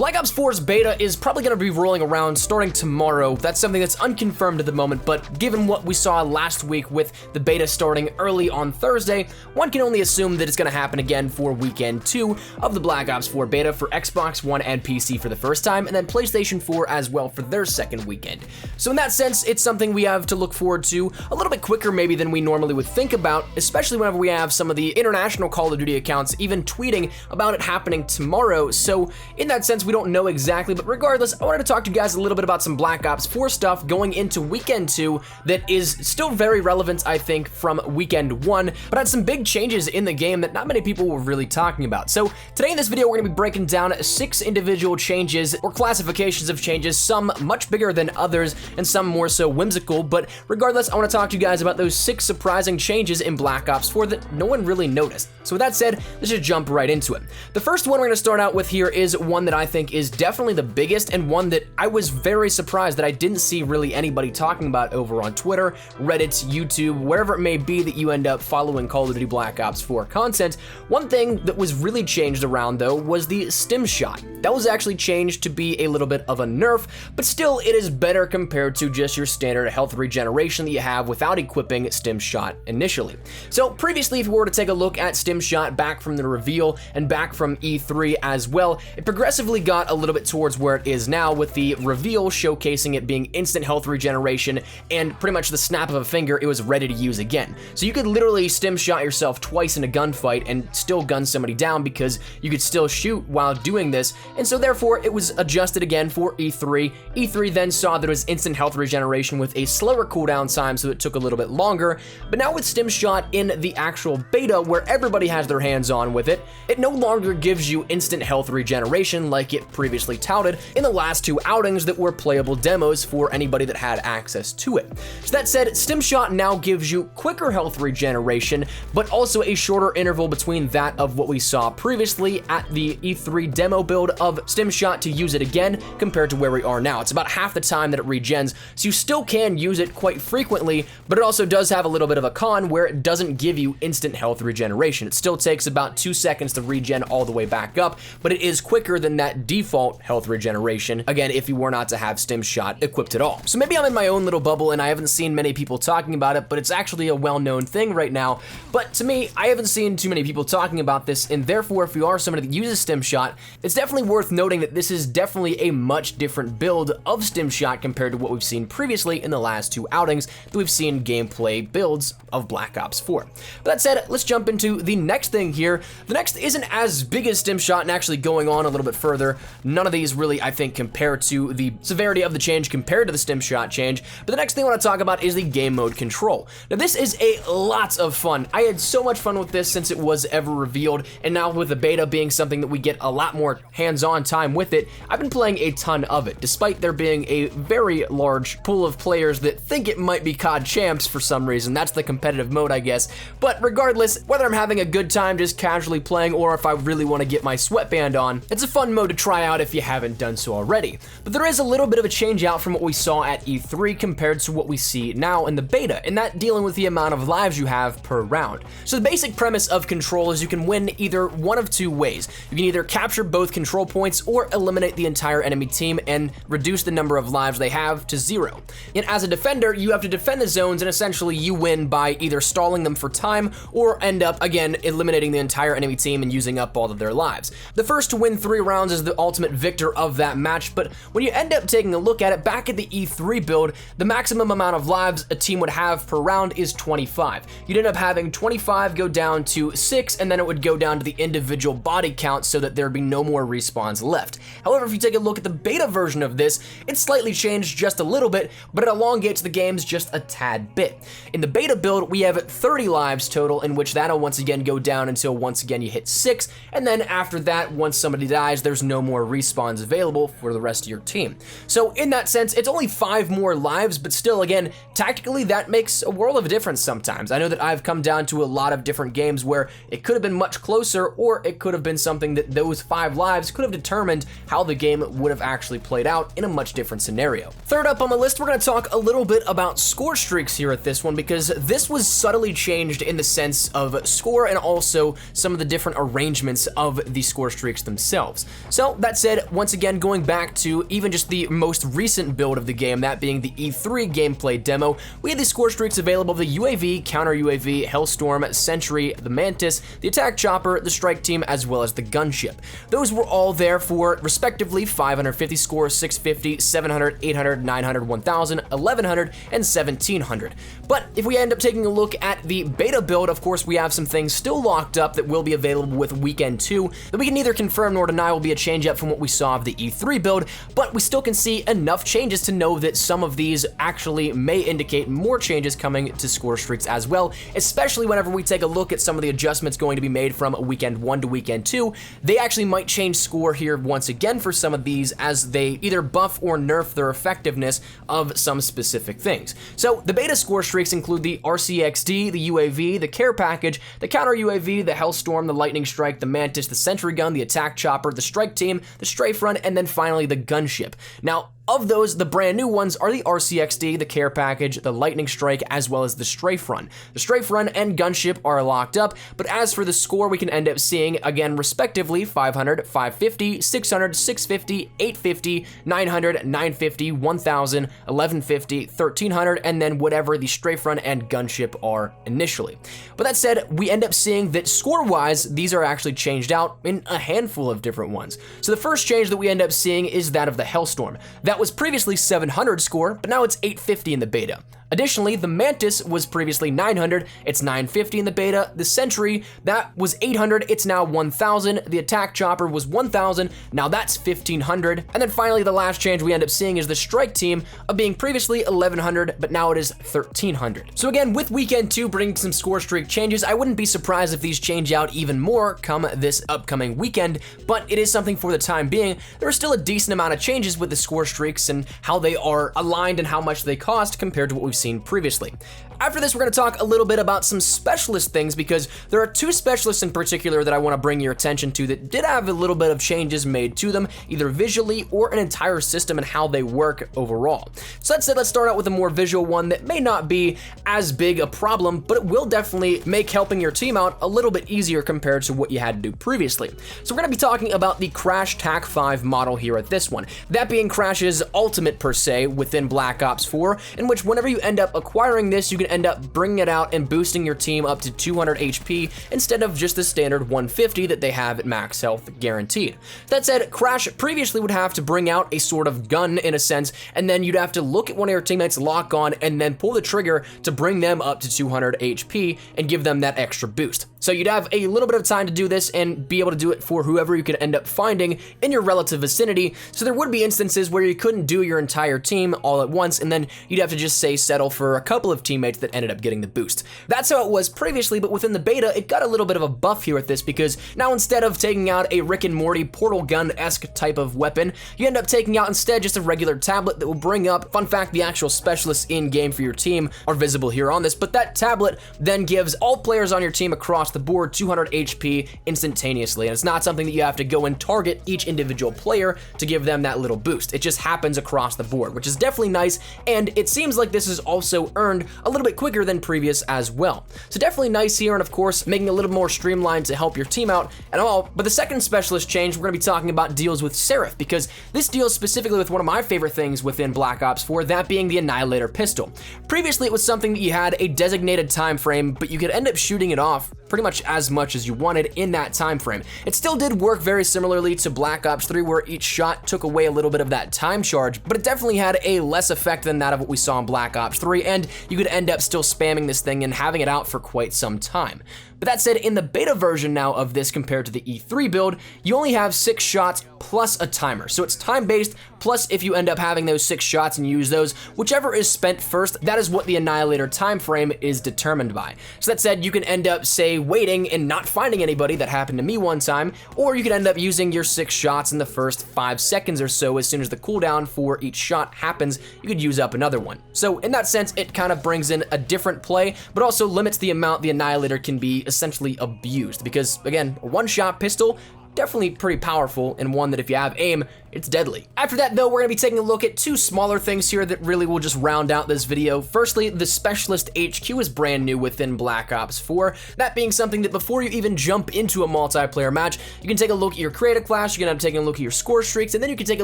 Black Ops 4's beta is probably going to be rolling around starting tomorrow. That's something that's unconfirmed at the moment, but given what we saw last week with the beta starting early on Thursday, one can only assume that it's going to happen again for weekend 2 of the Black Ops 4 beta for Xbox One and PC for the first time, and then PlayStation 4 as well for their second weekend. So in that sense, it's something we have to look forward to a little bit quicker maybe than we normally would think about, especially whenever we have some of the international Call of Duty accounts even tweeting about it happening tomorrow. So in that sense, we don't know exactly, but regardless, I wanted to talk to you guys a little bit about some Black Ops 4 stuff going into weekend 2 that is still very relevant, I think, from weekend 1, but had some big changes in the game that not many people were really talking about. So today in this video, we're going to be breaking down 6 individual changes or classifications of changes, some much bigger than others and some more so whimsical, but regardless, I want to talk to you guys about those 6 surprising changes in Black Ops 4 that no one really noticed. So with that said, let's just jump right into it. The first one we're going to start out with here is one that I think is definitely the biggest and one that I was very surprised that I didn't see really anybody talking about over on Twitter, Reddit, YouTube, wherever it may be that you end up following Call of Duty Black Ops 4 content. One thing that was really changed around though was the Stim shot. That was actually changed to be a little bit of a nerf, but still it is better compared to just your standard health regeneration that you have without equipping Stim shot initially. So previously, if we were to take a look at Stim shot back from the reveal and back from E3 as well, it progressively got a little bit towards where it is now, with the reveal showcasing it being instant health regeneration and pretty much the snap of a finger it was ready to use again. So you could literally Stim shot yourself twice in a gunfight and still gun somebody down because you could still shoot while doing this, and so therefore it was adjusted again for E3. E3 then saw that it was instant health regeneration with a slower cooldown time, so it took a little bit longer, but now with Stim shot in the actual beta where everybody has their hands on with it, it no longer gives you instant health regeneration like it previously touted in the last 2 outings that were playable demos for anybody that had access to it. So that said, Stim shot now gives you quicker health regeneration, but also a shorter interval between that of what we saw previously at the E3 demo build of Stim shot to use it again compared to where we are now. It's about half the time that it regens, so you still can use it quite frequently, but it also does have a little bit of a con where it doesn't give you instant health regeneration. It still takes about 2 seconds to regen all the way back up, but it is quicker than that default health regeneration, again, if you were not to have Stim shot equipped at all. So maybe I'm in my own little bubble and I haven't seen many people talking about it, but it's actually a well-known thing right now. But to me, I haven't seen too many people talking about this, and therefore, if you are somebody that uses Stim shot, it's definitely worth noting that this is definitely a much different build of Stim shot compared to what we've seen previously in the last 2 outings that we've seen gameplay builds of Black Ops 4. But that said, let's jump into the next thing here. The next isn't as big as Stim shot and actually going on a little bit further. None of these really, I think, compare to the severity of the change compared to the Stim shot change. But the next thing I want to talk about is the game mode control. Now this is a lot of fun. I had so much fun with this since it was ever revealed, and now with the beta being something that we get a lot more hands-on time with it, I've been playing a ton of it, despite there being a very large pool of players that think it might be COD champs for some reason. That's the competitive mode, I guess. But regardless, whether I'm having a good time just casually playing or if I really want to get my sweatband on, it's a fun mode to try out if you haven't done so already. But there is a little bit of a change out from what we saw at E3 compared to what we see now in the beta, and that dealing with the amount of lives you have per round. So the basic premise of control is you can win either one of 2 ways. You can either capture both control points or eliminate the entire enemy team and reduce the number of lives they have to 0. And as a defender, you have to defend the zones, and essentially you win by either stalling them for time or end up, again, eliminating the entire enemy team and using up all of their lives. The first to win 3 rounds is the ultimate victor of that match, but when you end up taking a look at it, back at the E3 build, the maximum amount of lives a team would have per round is 25. You'd end up having 25 go down to 6, and then it would go down to the individual body count so that there'd be no more respawns left. However, if you take a look at the beta version of this, it's slightly changed just a little bit, but it elongates the games just a tad bit. In the beta build, we have 30 lives total, in which that'll once again go down until once again you hit 6, and then after that, once somebody dies, there's no more respawns available for the rest of your team. So in that sense, it's only 5 more lives, but still, again, tactically that makes a world of difference sometimes. I know that I've come down to a lot of different games where it could have been much closer, or it could have been something that those 5 lives could have determined how the game would have actually played out in a much different scenario. Third up on the list, we're going to talk a little bit about score streaks here at this one, because this was subtly changed in the sense of score and also some of the different arrangements of the score streaks themselves. So Now, that said, once again, going back to even just the most recent build of the game, that being the E3 gameplay demo, we had the score streaks available: the UAV, counter UAV, Hellstorm, Sentry, the Mantis, the attack chopper, the strike team, as well as the gunship. Those were all there for, respectively, 550 score, 650, 700, 800, 900, 1000, 1100, and 1700. But if we end up taking a look at the beta build, of course, we have some things still locked up that will be available with Weekend 2 that we can neither confirm nor deny will be a change up from what we saw of the E3 build, but we still can see enough changes to know that some of these actually may indicate more changes coming to score streaks as well, especially whenever we take a look at some of the adjustments going to be made from Weekend 1 to Weekend 2. They actually might change score here once again for some of these, as they either buff or nerf their effectiveness of some specific things. So the beta score streaks include the RCXD, the UAV, the care package, the counter UAV, the Hellstorm, the lightning strike, the Mantis, the sentry gun, the attack chopper, the strike team, the strafe run, and then finally the gunship. Now, of those, the brand new ones are the RCXD, the care package, the lightning strike, as well as the strafe run. The strafe run and gunship are locked up, but as for the score, we can end up seeing, again, respectively, 500, 550, 600, 650, 850, 900, 950, 1000, 1150, 1300, and then whatever the strafe run and gunship are initially. But that said, we end up seeing that score-wise, these are actually changed out in a handful of different ones. So the first change that we end up seeing is that of the Hellstorm. That was previously 700 score, but now it's 850 in the beta. Additionally, the Mantis was previously 900, it's 950 in the beta. The Sentry, that was 800, it's now 1000. The attack chopper was 1000, now that's 1500. And then finally, the last change we end up seeing is the strike team of being previously 1100, but now it is 1300. So again, with Weekend 2 bringing some score streak changes, I wouldn't be surprised if these change out even more come this upcoming weekend, but it is something for the time being. There are still a decent amount of changes with the score streaks and how they are aligned and how much they cost compared to what we've seen previously. After this, we're going to talk a little bit about some specialist things, because there are two specialists in particular that I want to bring your attention to that did have a little bit of changes made to them, either visually or an entire system and how they work overall. So that said, let's start out with a more visual one that may not be as big a problem, but it will definitely make helping your team out a little bit easier compared to what you had to do previously. So we're going to be talking about the Crash TAC 5 model here at this one, that being Crash's ultimate per se within Black Ops 4, in which whenever you end up acquiring this, you can end up bringing it out and boosting your team up to 200 HP instead of just the standard 150 that they have at max health guaranteed. That said, Crash previously would have to bring out a sort of gun in a sense, and then you'd have to look at one of your teammates, lock on, and then pull the trigger to bring them up to 200 HP and give them that extra boost. So you'd have a little bit of time to do this and be able to do it for whoever you could end up finding in your relative vicinity. So there would be instances where you couldn't do your entire team all at once, and then you'd have to just say settle for a couple of teammates that ended up getting the boost. That's how it was previously, but within the beta, it got a little bit of a buff here with this, because now instead of taking out a Rick and Morty portal gun-esque type of weapon, you end up taking out instead just a regular tablet that will bring up, fun fact, the actual specialists in-game for your team are visible here on this, but that tablet then gives all players on your team across the board 200 HP instantaneously, and it's not something that you have to go and target each individual player to give them that little boost. It just happens across the board, which is definitely nice, and it seems like this is also earned a little bit quicker than previous as well. So definitely nice here, and of course, making a little more streamlined to help your team out and all. But the second specialist change, we're going to be talking about deals with Seraph, because this deals specifically with one of my favorite things within Black Ops 4, that being the Annihilator pistol. Previously, it was something that you had a designated time frame, but you could end up shooting it off pretty much as you wanted in that time frame. It still did work very similarly to Black Ops 3, where each shot took away a little bit of that time charge, but it definitely had a less effect than that of what we saw in Black Ops 3, and you could end up still spamming this thing and having it out for quite some time. But that said, in the beta version now of this compared to the E3 build, you only have 6 shots plus a timer. So it's time-based, plus if you end up having those 6 shots and use those, whichever is spent first, that is what the Annihilator time frame is determined by. So that said, you can end up, say, waiting and not finding anybody. That happened to me one time, or you could end up using your 6 shots in the first 5 seconds or so. As soon as the cooldown for each shot happens, you could use up another one. So in that sense, it kind of brings in a different play, but also limits the amount the Annihilator can be essentially abused, because again, a one-shot pistol, definitely pretty powerful, and one that if you have aim, it's deadly. After that though, we're gonna be taking a look at two smaller things here that really will just round out this video. Firstly, the Specialist HQ is brand new within Black Ops 4. That being something that before you even jump into a multiplayer match, you can take a look at your creative class, you're gonna take a look at your score streaks, and then you can take a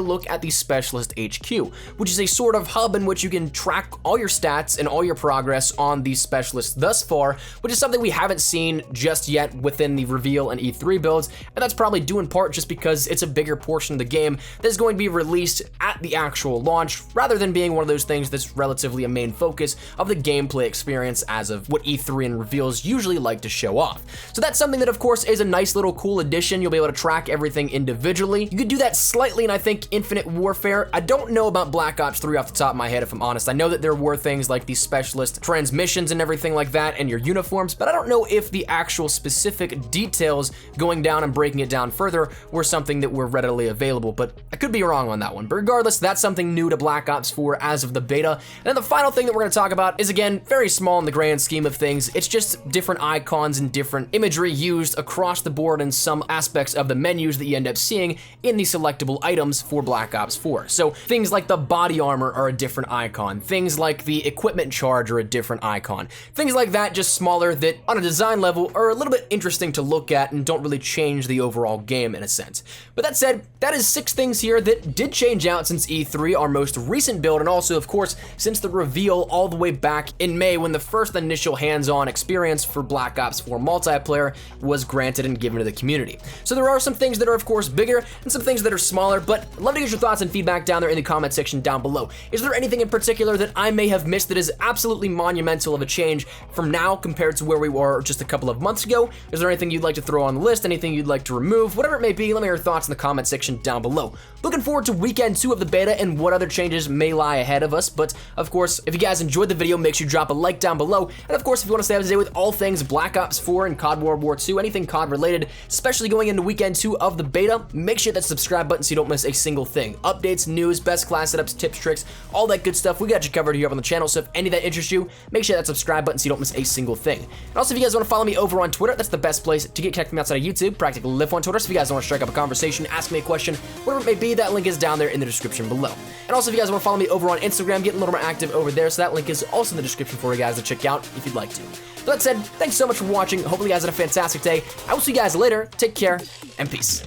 look at the Specialist HQ, which is a sort of hub in which you can track all your stats and all your progress on these specialists thus far, which is something we haven't seen just yet within the reveal and E3 builds, and that's probably due in part just because it's a bigger portion of the game that is going to be released at the actual launch, rather than being one of those things that's relatively a main focus of the gameplay experience as of what E3 and reveals usually like to show off. So that's something that of course is a nice little cool addition. You'll be able to track everything individually. You could do that slightly in I think Infinite Warfare. I don't know about Black Ops 3 off the top of my head if I'm honest. I know that there were things like the specialist transmissions and everything like that and your uniforms, but I don't know if the actual specific details going down and breaking it down further were something that were readily available, but I could be wrong on that one. But regardless, that's something new to Black Ops 4 as of the beta. And then the final thing that we're gonna talk about is again, very small in the grand scheme of things. It's just different icons and different imagery used across the board in some aspects of the menus that you end up seeing in the selectable items for Black Ops 4. So things like the body armor are a different icon. Things like the equipment charge are a different icon. Things like that, just smaller, that on a design level are a little bit interesting to look at and don't really change the overall game in a sense. But that said, that is 6 things here that did change out since E3, our most recent build, and also of course since the reveal all the way back in May when the first initial hands-on experience for Black Ops 4 multiplayer was granted and given to the community. So there are some things that are of course bigger and some things that are smaller, but I'd love to get your thoughts and feedback down there in the comment section down below. Is there anything in particular that I may have missed that is absolutely monumental of a change from now compared to where we were just a couple of months ago? Is there anything you'd like to throw on the list, anything you'd like to remove, whatever it may be? Let me know your thoughts in the comment section down below. Looking forward to weekend 2 of the beta and what other changes may lie ahead of us, but of course, if you guys enjoyed the video, make sure you drop a like down below, and of course, if you want to stay up to date with all things Black Ops 4 and COD World War II, anything COD related, especially going into weekend 2 of the beta, make sure that subscribe button so you don't miss a single thing. Updates, news, best class setups, tips, tricks, all that good stuff, we got you covered here on the channel, so if any of that interests you, make sure that subscribe button so you don't miss a single thing. And also, if you guys want to follow me over on Twitter, that's the best place to get connected from outside of YouTube, practically live on Twitter, so if you guys want to strike up a conversation, ask me a question, whatever it may be, that link is down there in the description below. And also, if you guys want to follow me over on Instagram, getting a little more active over there, so that link is also in the description for you guys to check out if you'd like to. But that said, thanks so much for watching. Hopefully you guys had a fantastic day. I will see you guys later. Take care, and peace.